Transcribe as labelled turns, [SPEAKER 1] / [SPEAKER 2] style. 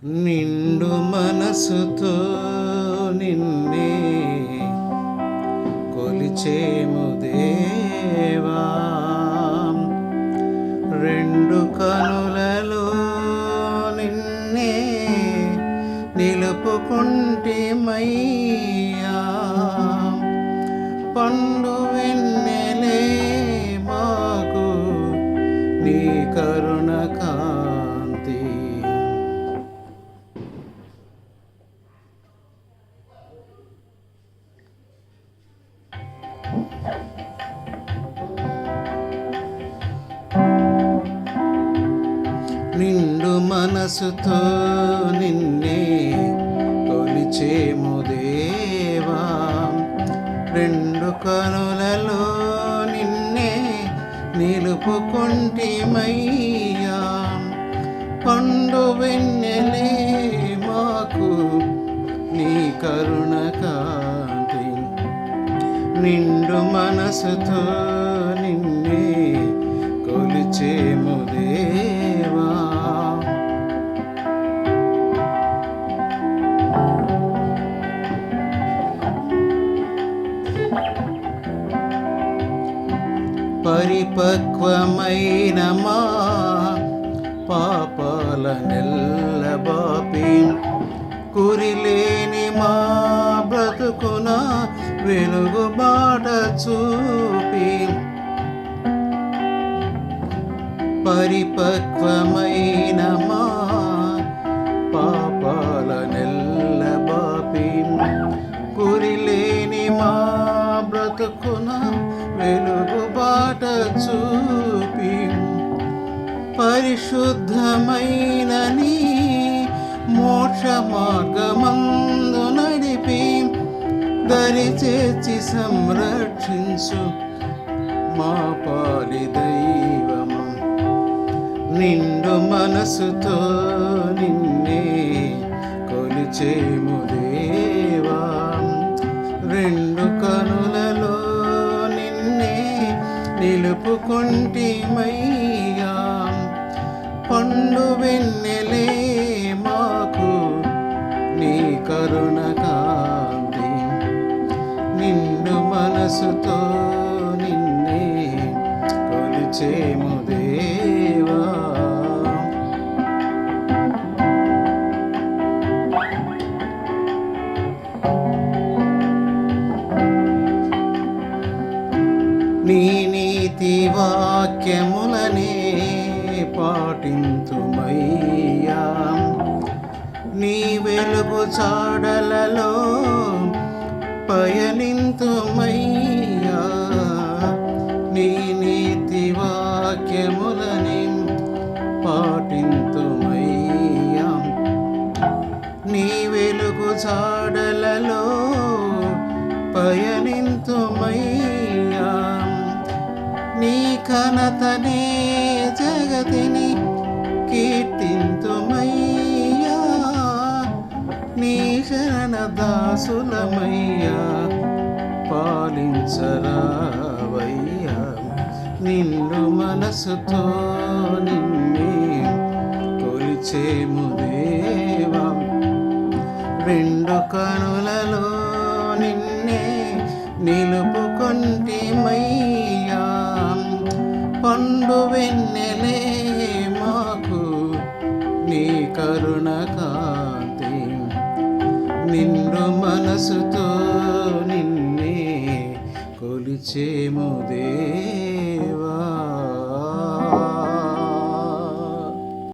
[SPEAKER 1] నిండు మనసుతో నిన్నే కొలిచేము దేవా, రెండు కనులలో నిన్నే నిలుపుకుంటిమయ్యా. పండు వెన్నెలే మాకు నీ కరుణ కాంతి. నిండు మనసుతో నిన్నే కొలిచేము దేవా, రెండు కనులలో నిన్నే నిలుపుకుంటిమయ్యా. పండు వెన్నెలే మాకు నీ కరుణ కాంతి. నిండు మనసుతో నిన్నే కొలిచేము దేవా. పరిపక్వమైన మా పాపాల నెల్లబాపి, కురిలేని మా బ్రతుకున వెలుగు బాట చూపి. పరిపక్వమైన మా పాపాల నెల్లబాపి, కురిలేని మా బ్రతుకున వెలుగు బాట చూపి. పరిశుద్ధమైన నీ మోక్ష మార్గమందు నడిపి, దరి చేర్చి సంరక్షించు మా పాలి దైవము. నిండు మనసుతో నిన్నే కొలిచేము దేవా, రెండు కనులలో నిన్నే నిలుపుకుంటిమయ్యా. పండు వెన్నెలే మాకు నీ కరుణ కాంతి. నిండు మనసుతో నిన్నే కొలిచేము దేవా. నీ నీతి వాక్యములనే పాటింతుమయ్యా. నీ వెలుగు చాడలలో పయనింతుమయ్యా. నీ నీతి వాక్యములని పాటింతుమయ్యా. నీ వెలుగు చాడలలో పయనింతుమయ్యా. నీ ఘనతనే జగతిని కీర్తింతుమయ్యా. నీ శరణ దాసులమయ్యా, పాలించరావయ్యా. నిండు మనసుతో నిన్నే కొలిచేము దేవా, రెండు కనులలో నిన్నే నిలుపుకొంటిమయ్యా. పండు వెన్నెలే మాకు నీ కరుణ కాంతి. నిండు మనసుతో నిన్నే కొలిచేము దేవా.